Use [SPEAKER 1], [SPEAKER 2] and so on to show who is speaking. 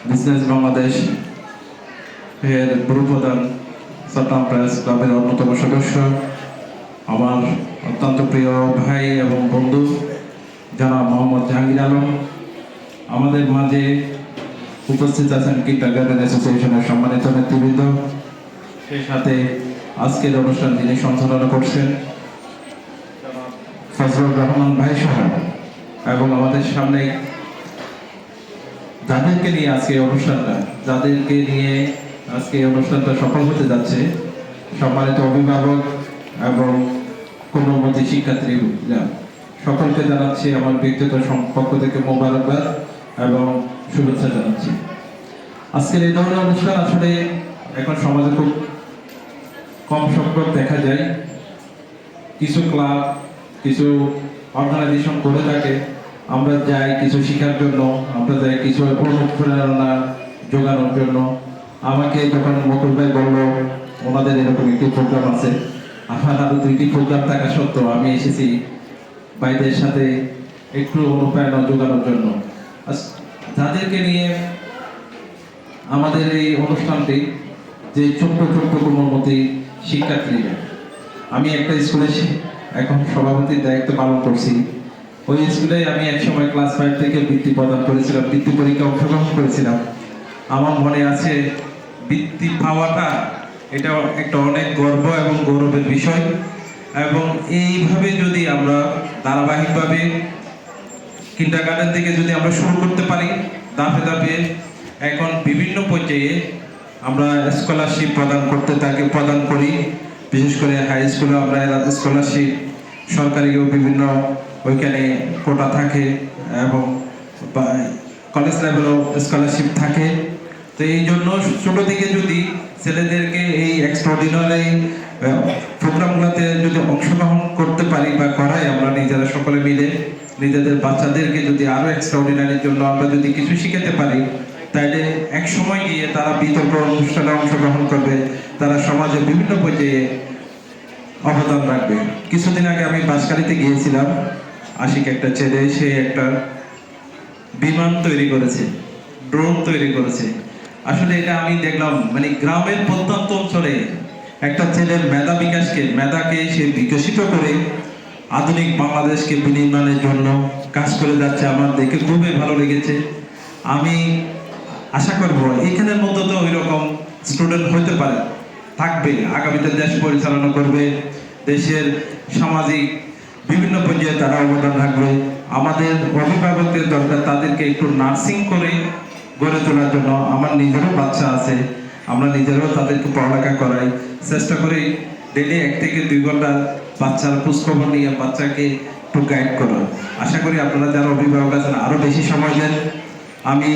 [SPEAKER 1] Business Bangladesh এর প্রধান Chittagong press ক্লাবের অন্যতম সদস্য, আমার অত্যন্ত প্রিয় ভাই এবং বন্ধু জনাব মোহাম্মদ জাহাঙ্গীর আলম, আমাদের মাঝে উপস্থিত আছেন কিন্ডারগার্টেন অ্যাসোসিয়েশনের সম্মানিত নেতৃবৃন্দ, সেই সাথে আজকের অনুষ্ঠান যিনি সঞ্চালনা করছেন ফজলুর রহমান ভাই সহ, এবং আমাদের সামনে যাদেরকে নিয়ে আজকে অনুষ্ঠানটা সফল হতে যাচ্ছে, সম্মানিত অভিভাবক এবং কোমলমতি শিক্ষার্থীরা সকলকে জানাচ্ছি আমার ব্যক্তিগত পক্ষ থেকে মোবারকবাদ এবং শুভেচ্ছা জানাচ্ছি। আজকের এই ধরনের অনুষ্ঠান আসলে এখন সমাজে খুব কম সংখ্যক দেখা যায়। কিছু ক্লাব, কিছু অর্গানাইজেশন করে থাকে, আমরা যাই কিছু শেখার জন্য, আমরা যাই কিছু অনুপ্রেরণা যোগানোর জন্য। আমাকে যখন মকুল ভাই বললো ওনাদের এরকম একটি প্রোগ্রাম আছে, আমার আরো 2টি প্রোগ্রাম থাকা সত্ত্বেও আমি এসেছি ভাইদের সাথে একটু অনুপ্রেরণা যোগানোর জন্য। যাদেরকে নিয়ে আমাদের এই অনুষ্ঠানটি, যে ছোট্ট ছোট্ট কোমলমতি শিক্ষার্থীরা, আমি একটা স্কুলে এখন সভাপতির দায়িত্ব পালন করছি। ওই স্কুলে আমি একসময় ক্লাস 5 থেকে বৃত্তি প্রদান করেছিলাম, বৃত্তি পরীক্ষা অংশগ্রহণ করেছিলাম। আমার মনে আছে, বৃত্তি পাওয়াটা এটা একটা অনেক গর্ব এবং গৌরবের বিষয়, এবং এইভাবে যদি আমরা ধারাবাহিকভাবে কিন্ডারগার্টেন থেকে যদি আমরা শুরু করতে পারি, ধাপে ধাপে এখন বিভিন্ন পর্যায়ে আমরা স্কলারশিপ প্রদান করি। বিশেষ করে হাই স্কুলে আমরা স্কলারশিপ, সরকারিও বিভিন্ন ওইখানে কোটা থাকে এবং কলেজ লেভেলও স্কলারশিপ থাকে। তো এই জন্য ছোট থেকে যদি ছেলেদেরকে এই এক্সট্রাঅর্ডিনারি প্রোগ্রামগুলোতে যদি অংশগ্রহণ করতে পারি বা করাই, আমরা নিজেরা সকলে মিলে নিজেদের বাচ্চাদেরকে যদি আরো এক্সট্রাঅর্ডিনারির জন্য আমরা যদি কিছু শিখাতে পারি, তাইলে এক সময় গিয়ে তারা বিতর্ক অনুষ্ঠানে অংশগ্রহণ করবে, তারা সমাজে বিভিন্ন পর্যায়ে অবদান রাখবে। কিছুদিন আগে আমি বাঁশখালীতে গিয়েছিলাম, আশিক একটা ছেলে, সে একটা বিমান তৈরি করেছে, ড্রোন তৈরি করেছে। আসলে এটা আমি দেখলাম, মানে গ্রামের প্রত্যন্ত অঞ্চলে একটা ছেলের মেধাকে সে বিকশিত করে আধুনিক বাংলাদেশকে বিনির্মাণের জন্য কাজ করে যাচ্ছে। আমার দেখে খুবই ভালো লেগেছে। আমি আশা করব এখানের মধ্যে তো ওই রকম স্টুডেন্ট হতে পারে, থাকবে, আগামীতে দেশ পরিচালনা করবে, দেশের সামাজিক বিভিন্ন পর্যায়ে তারা অবদান রাখবে। আমাদের অভিভাবকদের দরকার তাদেরকে একটু নার্সিং করে গড়ে তোলার জন্য। আমার নিজেরও বাচ্চা আছে, আমরা নিজেরাও তাদেরকে পড়ালেখা করাই, চেষ্টা করি ডেলি 1 থেকে 2 ঘন্টা বাচ্চার খোঁজখবর নিয়ে বাচ্চাকে একটু গাইড করা। আশা করি আপনারা যারা অভিভাবক আছেন আরো বেশি সময় দেন। আমি